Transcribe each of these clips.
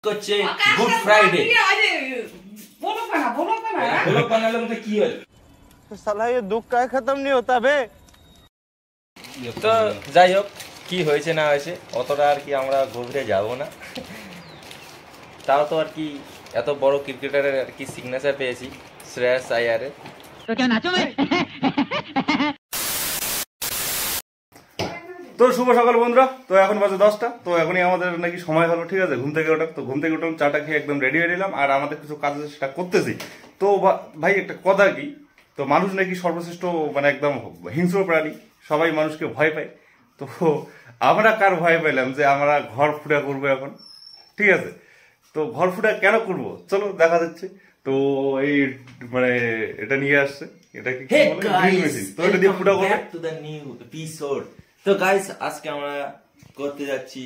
করছে good Friday. बोलो पना बोलो पना लोग की হল तो साला ये दुख का खत्म नहीं होता बे। তো যাই হোক কি হয়েছে না হয়েছে অতটা আর কি আমরা গভীরে যাব না। তাও তো আর কি এত বড় ক্রিকেটারের আর কি সিগনেচার পেয়েছি শ্রেয়াস আয়ারের। তো কেন নাচো ভাই। তো শুভ সকাল বন্ধুরা। তো এখন বাজে 10টা। তো এখনই আমাদের নাকি সময় হলো, ঠিক আছে, ঘুম থেকে ওঠা। তো ঘুম থেকে উঠলাম, চাটা খেয়ে একদম রেডি হয়ে নিলাম, আর আমাদের কিছু কাজ আছে সেটা করতেছি। তো ভাই একটা কথা কি, তো মানুষ নাকি সর্বশ্রেষ্ঠ মানে একদম হিংস্র প্রাণী, সবাই মানুষকে ভয় পায়। তো আমরা কার ভয় পাইলাম যে আমরা ঘর ফুটা করবো এখন, ঠিক আছে। তো ঘর ফুটা কেন করবো চলো দেখা যাচ্ছে। তো এই মানে এটা নিয়ে আসছে, এটা কি ড্রিল মেশিন, তো এটা দিয়ে ফুটা করবে। To the new episode. তো গাইস আজকে আমরা করতে যাচ্ছি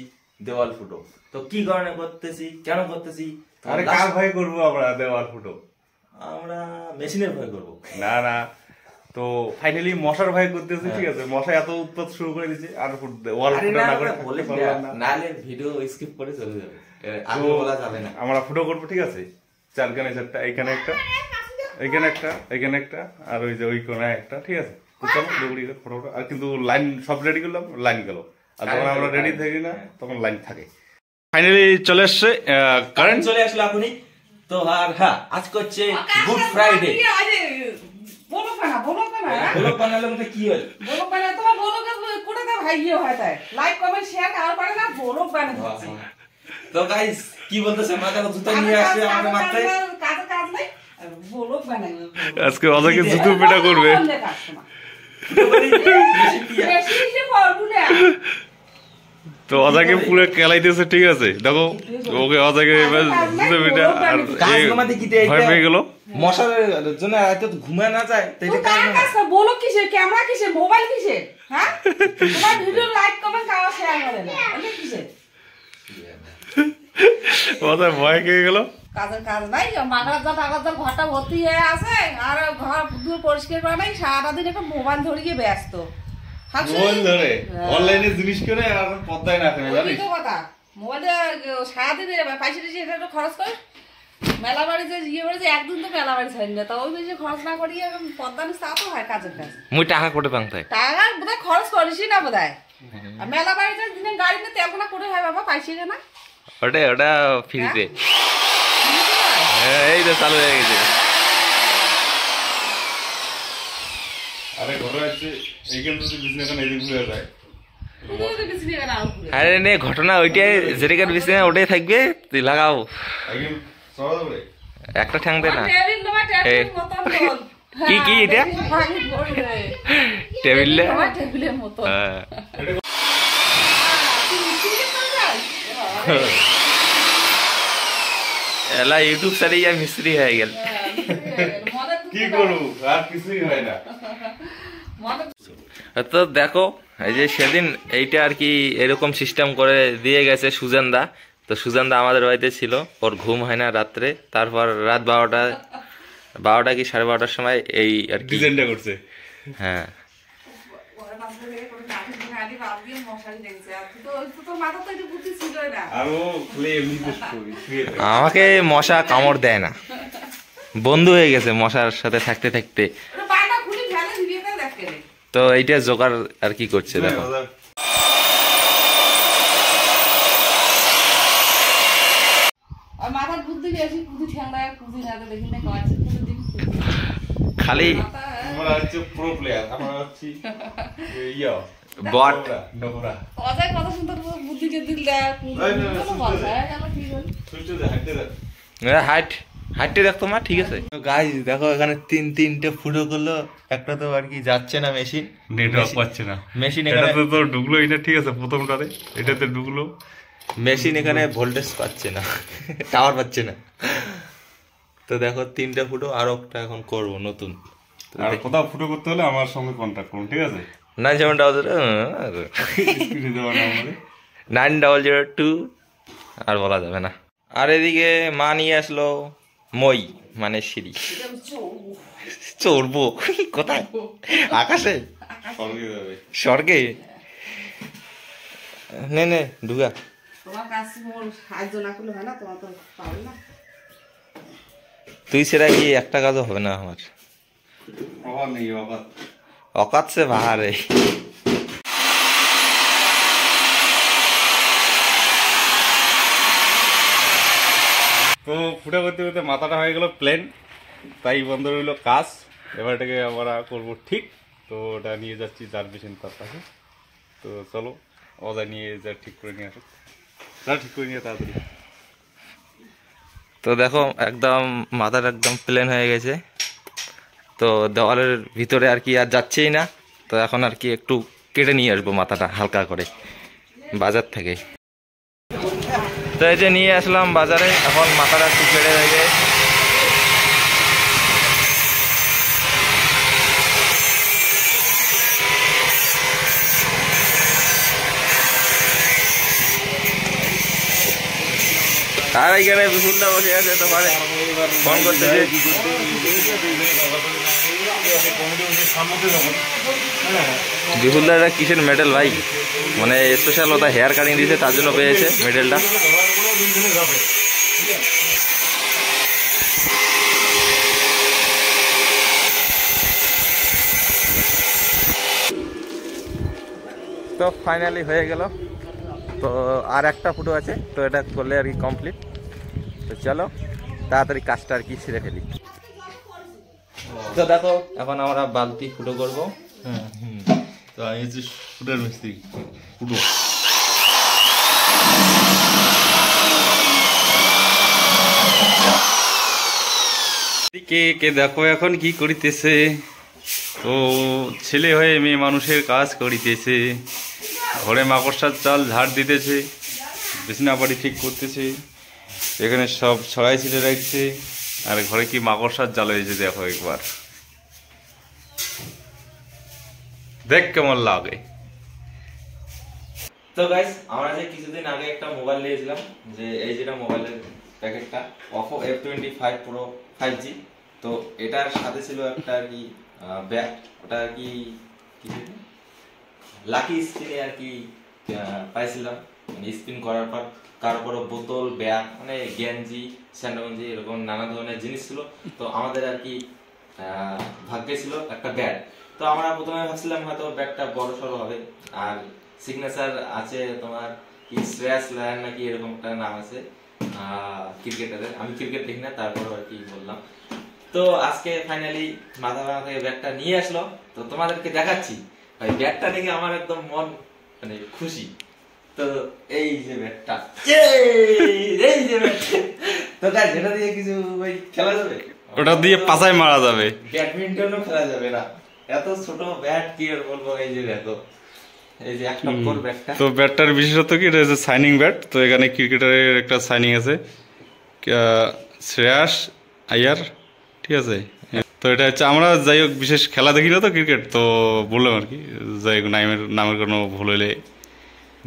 দেওয়াল ফুটো। তো কি কারণে করতেছি, কেন করতেছি, আরে কার ভয় করবো আমরা দেওয়াল ফুটো? আমরা মেশিনের ভয় করব না না। তো ফাইনালি মশার ভয় করতেছি, ঠিক আছে। মশা এত উৎপাত শুরু করে দিয়েছে, আর ওয়াল ফুটো না করে বলে নালে ভিডিও স্কিপ করে চলে যাবে, আগে বলা যাবে না। আমরা ফুটো করবো, ঠিক আছে। চারখানে চারটা, এইখানে একটা, এইখানে একটা, এইখানে একটা, আর ওই যে ওই কোনায় একটা, ঠিক আছে। তো চলো ফটো। আর কিন্তু লাইন সব রেডি করলাম, লাইন গেল। আর যখন আমরা রেডি থাকি না তখন লাইন থাকে। ফাইনালি চলে আসছে, কারেন্ট চলে আসলো আপনি। তো আর হ্যাঁ, আজ করছে গুড ফ্রাইডে। बोलो पना लोग की হল बोलो पना তোমার बोलो কোটা দা ভাই ইয়ে হয় তাই লাইক কমেন্ট শেয়ার আর পারে না बोलो पना। তো গাইস কি বলতেছে, মাথা জুতো নিয়ে আসছে আমাদের মাথায়, কাজ নাই बोलो पना। আজকে অজাকে জুতো পেটা করবে। তো অজাকে পুরো খেলাইতেছে, ঠিক আছে। দেখো ওকে অজাকে জুতো পেটা আর ভয় পেয়ে গেল। মশার জন্য এত ঘুমা না যায় তো এটা কাজ না। বলো কিসে, ক্যামেরা কিসে, মোবাইল কিসে, হ্যাঁ তোমার ভিডিও লাইক কমেন্ট আর শেয়ার করে না এটা কিসে। অজা ভয় পেয়ে গেল। কাজ নাই, মাগার ঘরটা ভর্তি হয়ে আছে আর ঘর দুটো পরিষ্কার করা নাই, সারাদিন একটা মোবাইল ধরিয়ে ব্যস্ত। মোবাইল ধরে অনলাইনে জিনিস করে আর পদ্মায় না ফেলে জানিস তো কথা। মোবাইলে সারাদিন পয়সা টিসা এটা খরচ করে মেলা বাড়ি যে ইয়ে বাড়ি যে একদিন তো মেলা বাড়ি ছাড়ি না, তো ওই বেশি খরচ না করিয়ে পদ্মা নিস তা তো হয় কাজের কাজ। মুই টাকা কোটে পাংতাই টাকা বোধহয় খরচ করিসই না বোধহয়। আর মেলা বাড়িতে দিনে গাড়ি নিয়ে তেল না করে হয় বাবা, পাইছি না ওটা ফ্রিতে। এই তো চালু হয়ে গেছে। আরে ঘরে আছে এইখান থেকে বিজনেস এখন এদিক ঘুরে যায়। আরে নে ঘটনা ওইটাই, যেটাকার বিছনা ওটাই থাকবে, তুই লাগাও। একদম সরো দে একটা ঠ্যাং দে না। কি কি এটা টেবিলে টেবিলের মতো। এলা ইউটিউব সারি আর মিস্ত্রি হয়ে গেল। কি করব, আর কিছুই হয় না। তো দেখো এই যে সেদিন এইটা আর কি এরকম সিস্টেম করে দিয়ে গেছে সুজেনদা। তো সুজেনদা আমাদের বাড়িতে ছিল, ওর ঘুম হয় না রাত্রে। তারপর রাত 12টা কি 12:30টার সময় এই আর কি ডিজাইনটা করছে। হ্যাঁ আমাকে মশা কামড় দেয় না, বন্ধু হয়ে গেছে মশার সাথে থাকতে থাকতে। তো এইটা জোগাড় আর কি করছে দেখো। খালি আমরা হচ্ছে প্রো প্লেয়ার, আমরা হচ্ছে বট। ডবরা অজয় কথা শুনতে বুদ্ধি কে দিল দেখ হাইটে দেখতো মা, ঠিক আছে। গাইস দেখো এখানে তিনটে ফুটো করলো, একটা তো আর কি যাচ্ছে না, মেশিন নেটওয়ার্ক পাচ্ছে না। মেশিন এখানে তো ঢুকলো এটা, ঠিক আছে, প্রথমটাতে এটাতে ঢুকলো। মেশিন এখানে ভোল্টেজ পাচ্ছে না, টাওয়ার পাচ্ছে না। তো দেখো 3টে ফুটো, আর একটা এখন করবো নতুন। আর কোথাও ফুটো করতে হলে আমার সঙ্গে কন্ট্যাক্ট করুন, ঠিক আছে। 9700 আর বলা যাবে না। আর এদিকে মা নিয়ে আসলো মই মানে সিঁড়ি। চড়বো কোথায়? আকাশে, স্বর্গে। নে ঢুকা। তোমার কাজ মোর সাহায্য না করলে হয় না, তোমার তো পাবে না। তুই সেটা কি একটা কাজও হবে না আমার। অবাক নেই অবাক। औकात से बाहर है। তো ফুটা করতে করতে মাথাটা হয়ে গেল প্লেন, তাই বন্ধ রইল কাজ। এবার এটাকে আমরা করবো ঠিক। তো ওটা নিয়ে যাচ্ছি সার্ভিসিং তার কাছে। তো চলো অজা নিয়ে যা ঠিক করে নিয়ে আসুক, যা ঠিক করে নিয়ে তাড়াতাড়ি। তো দেখো একদম মাথাটা একদম প্লেন হয়ে গেছে, তো দেওয়ালের ভিতরে আর কি আর যাচ্ছেই না। তো এখন আর কি একটু কেটে নিয়ে আসবো মাথাটা হালকা করে বাজার থেকে। তো এই যে নিয়ে আসলাম বাজারে, এখন মাথাটা একটু কেটে রেখে আর এইখানে বিপুলটা বসে আছে, তো পারে ফোন করতেছে। বিপুলদা এটা কিসের মেডেল ভাই? মানে স্পেশাল ওটা হেয়ার কাটিং দিয়েছে তার জন্য পেয়েছে মেডেলটা। তো ফাইনালি হয়ে গেল। তো আর একটা ফুটো আছে, তো এটা করলে আর কি কমপ্লিট। তো চলো তাড়াতাড়ি কাজটা আর কি সেরে ফেলি। তো দেখো এখন আমরা বালতি ফুটো করবো। তো আমি হচ্ছে ফুটার মিস্ত্রি। ফুটো কে কে দেখো এখন কি করিতেছে। তো ছেলে হয়ে মেয়ে মানুষের কাজ করিতেছে, ঘরে মাকড়সার চাল ঝাড় দিতেছে, বিছনা বাড়ি ঠিক করতেছে, এখানে সব ছড়াই ছিটে রাখছে। আর ঘরে কি মাকড়সার জাল হয়েছে দেখো একবার, দেখ কেমন লাগে। তো গাইস আমরা যে কিছুদিন আগে একটা মোবাইল নিয়েছিলাম, যে এই যেটা মোবাইলের প্যাকেটটা Oppo F25 Pro 5G। তো এটার সাথে ছিল একটা আর কি ব্যাগ, ওটা আর কি লাকি স্পিনে আর কি পাইছিলাম। মানে স্পিন করার পর কারো কারো বোতল, ব্যাগ, মানে গেঞ্জি, স্যান্ডগঞ্জি, এরকম নানা ধরনের জিনিস ছিল। তো আমাদের আর কি ভাগ্যে ছিল একটা ব্যাগ। তো আমরা প্রথমে ভাবছিলাম হয়তো ব্যাগটা বড় সড়ো হবে, আর সিগনেচার আছে তোমার কি শ্রেয়াস আয়ার নাকি এরকম একটা নাম আছে ক্রিকেটারের। আমি ক্রিকেট দেখি না, তারপর আর কি বললাম। তো আজকে ফাইনালি মাথা থেকে ব্যাগটা নিয়ে আসলো, তো তোমাদেরকে দেখাচ্ছি। ভাই ব্যাগটা দেখে আমার একদম মন মানে খুশি। তো এই যে ব্যাগটা, এই যে ব্যাগটা, তো গাইস এটা দিয়ে কিছু ওই খেলা যাবে, ওটা দিয়ে পাছায় মারা যাবে, ব্যাডমিন্টনও খেলা যাবে না। এত ছোট ব্যাট কি আর বলবো। এই যে দেখো, এই যে 1 নম্বর ব্যাটটা। তো ব্যাটটার বিশেষত কি, এটা হচ্ছে সাইনিং ব্যাট। তো এখানে ক্রিকেটারের একটা সাইনিং আছে, শ্রেয়াস আয়ার, ঠিক আছে। তো এটা হচ্ছে, আমরা যাই হোক বিশেষ খেলা দেখি না তো ক্রিকেট, তো বললাম আর কি, যাই হোক নামের কোনো ভুল হইলে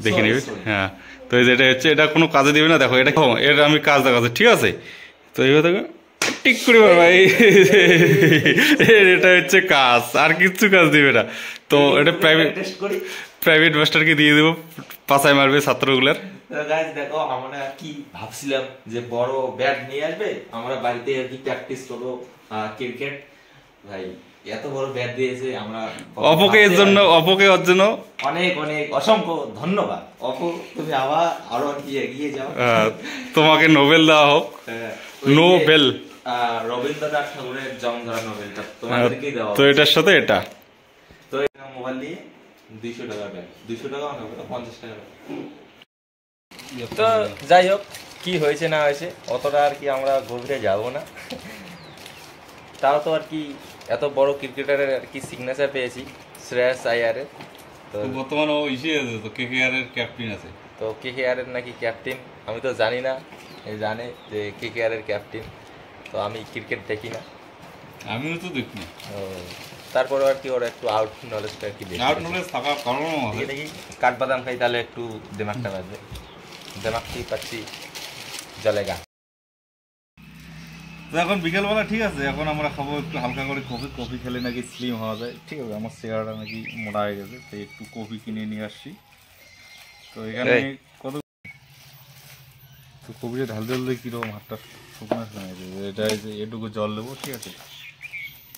দেখে নেবে। হ্যাঁ, তো এই যে এটা হচ্ছে, এটা কোনো কাজে দিবে না। দেখো এটা এটা আমি কাজ দেখাচ্ছি, ঠিক আছে। তো এইভাবে দেখো টিক করে ভাই, এটা হচ্ছে কাজ, আর কিচ্ছু কাজ দিবে না। তো এটা প্রাইভেট মাস্টারকে দিয়ে দেবো, পাছায় মারবে ছাত্রগুলার। গাইস দেখো আমরা কি ভাবছিলাম যে বড় ব্যাট নিয়ে আসবে, আমরা বাড়িতে আর কি প্র্যাকটিস করবো ক্রিকেট। ভাই এত বড় ব্যাট দিয়েছে, আমরা অপোকে এর জন্য, অপোকে ওর জন্য অনেক অনেক অসংখ্য ধন্যবাদ। অপো তুমি আরো আর কি এগিয়ে যাও, তোমাকে নোবেল দেওয়া হোক। নোবেল, রবীন্দ্রনাথ ঠাকুরের জন্ম ধরা নোবেলটা তোমাদেরকেই দেওয়া। তো এটার সাথে এটা, তো এটা মোবাইল দিয়ে 200 টাকা ব্যাগ, 200 টাকা না 50 টাকা। তো যাই হোক কি হয়েছে না হয়েছে অতটা আর কি আমরা গভীরে যাব না। তাও তো আর কি এত বড় ক্রিকেটারের আর কি সিগনেচার পেয়েছি শ্রেয়াস আয়ারের। তো বর্তমানে ও ইসে আছে, তো কেকেআর এর ক্যাপ্টেন আছে। তো কেকেআর এর নাকি ক্যাপ্টেন, আমি তো জানি না, এই জানে যে কেকেআর এর ক্যাপ্টেন। তো আমি ক্রিকেট দেখি না, আমিও তো দেখি না। তারপরে আর কি ওর একটু আউট নলেজটা আর কি দেখি। আউট নলেজ থাকার কারণও আছে। দেখি কাঠবাদাম খাই তাহলে একটু দিমাগটা বাজবে, দিমাগটি পাচ্ছি জলেগা। তো এখন বিকেলবেলা, ঠিক আছে, এখন আমরা খাবো একটু হালকা করে কফি। কফি খেলে নাকি স্লিম হওয়া যায়, ঠিক আছে। আমার চেহারাটা নাকি মোটা হয়ে গেছে, তাই একটু কফি কিনে নিয়ে আসছি। তো এখানে কত তো কবিরে ঢাল ঢাল দিয়ে কীরকম হাতটা শুকনো শুনে এটা এই যে এটুকু জল দেবো, ঠিক আছে।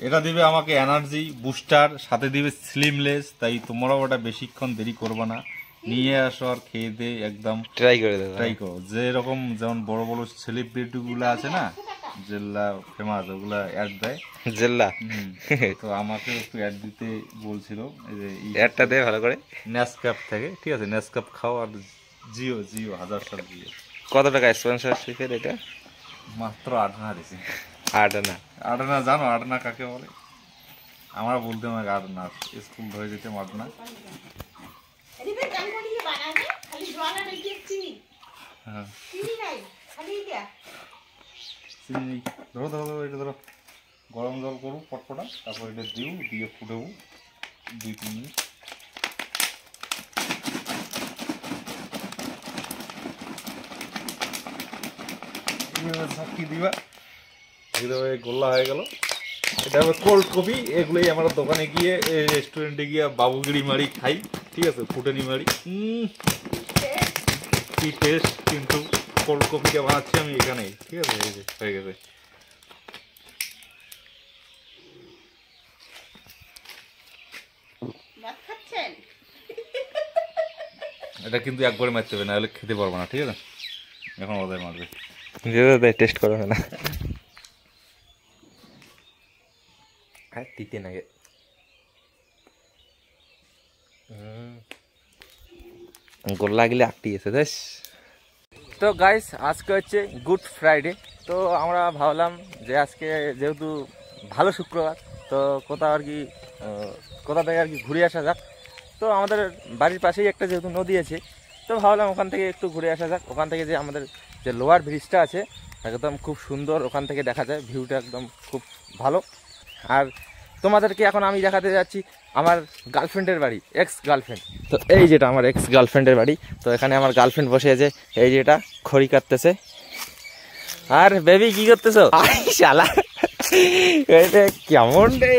এটা দিবে আমাকে এনার্জি বুস্টার, সাথে দিবে স্লিমলেস। তাই তোমরাও ওটা বেশিক্ষণ দেরি করবে না, নিয়ে আসো আর খেয়ে দিয়ে একদম ট্রাই করে দেবো। ট্রাই করো। যেরকম যেমন বড় বড় সেলিব্রিটি গুলো আছে না, যেগুলা ফেমাস, ওগুলা অ্যাড দেয়। জেল্লা তো আমাকে একটু অ্যাড দিতে বলছিল, এই যে একটা দে ভালো করে। নেসক্যাপ থেকে, ঠিক আছে, নেসক্যাপ খাও। আর জিও 1000 জিও। কত টাকা স্পন্সরশিপের এটা? মাত্র 8 আনা দিছে। 8 আনা। 8 আনা জানো 8 আনা কাকে বলে? আমরা বলতাম 8 আনা, স্কুল ধরে যেতে 8 আনা। হ্যাঁ চিনি ধরো ধরো ধরো, এটা ধরো। গরম জল করবো পটপটা, তারপর এটা দিও, দিয়ে ফুটাবো 2-3 মিনিট। চাকি দিবা, এইভাবে গোল্লা হয়ে গেল। এটা হবে কোল্ড কফি। এগুলোই আমরা দোকানে গিয়ে, রেস্টুরেন্টে গিয়ে বাবুগিরি মারি খাই, ঠিক আছে, ফুটানি মারি। কি টেস্ট! কিন্তু কোল্ড কফিটা বানাচ্ছি আমি এখানেই, ঠিক আছে। এই যে হয়ে গেছে। এটা কিন্তু একবারে মারতে হবে, না হলে খেতে পারবো না, ঠিক আছে। এখন ওদের মারবে, দে টেস্ট করো না। হ্যাঁ তিতে নাগে। গোল্লা গেলে আটটি এসে দেশ। তো গাইস আজকে হচ্ছে গুড ফ্রাইডে। তো আমরা ভাবলাম যে আজকে যেহেতু ভালো শুক্রবার, তো কোথাও আর কি কোথা থেকে আর কি ঘুরে আসা যাক। তো আমাদের বাড়ির পাশেই একটা যেহেতু নদী আছে, তো ভাবলাম ওখান থেকে একটু ঘুরে আসা যাক। ওখান থেকে যে আমাদের যে লোয়ার ব্রিজটা আছে একদম খুব সুন্দর, ওখান থেকে দেখা যায় ভিউটা একদম খুব ভালো। আর তোমাদেরকে এখন আমি দেখাতে যাচ্ছি আমার গার্লফ্রেন্ডের বাড়ি, এক্স গার্লফ্রেন্ড। তো এই যেটা আমার এক্স গার্লফ্রেন্ডের বাড়ি। তো এখানে আমার গার্লফ্রেন্ড বসে আছে, এই যেটা খড়ি কাটতেছে। আর বেবি কি করতেছো? শালা কেমন রে!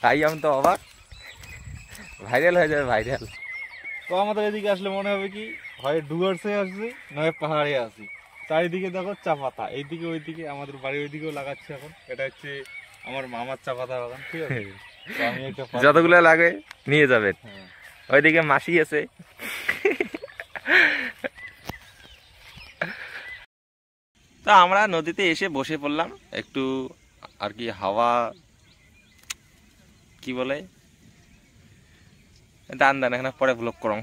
তাই আমি তো অবাক, ভাইরাল হয়ে যাবে, ভাইরাল। তো আমাদের এদিকে আসলে মনে হবে কি, হয় ডুয়ার্সে আসছি, নয় পাহাড়ে আসি। চারিদিকে দেখো চা পাতা, এইদিকে ওইদিকে, আমাদের বাড়ির ওইদিকেও লাগাচ্ছে এখন। এটা হচ্ছে আমার মামার চা পাতা বাগান, ঠিক আছে। তো আমি একটা যতগুলো লাগে নিয়ে যাবেন। ওইদিকে মাসি আছে। তা আমরা নদীতে এসে বসে পড়লাম একটু আর কি, হাওয়া কি বলে, দান দান এখানে পরে ব্লক করম।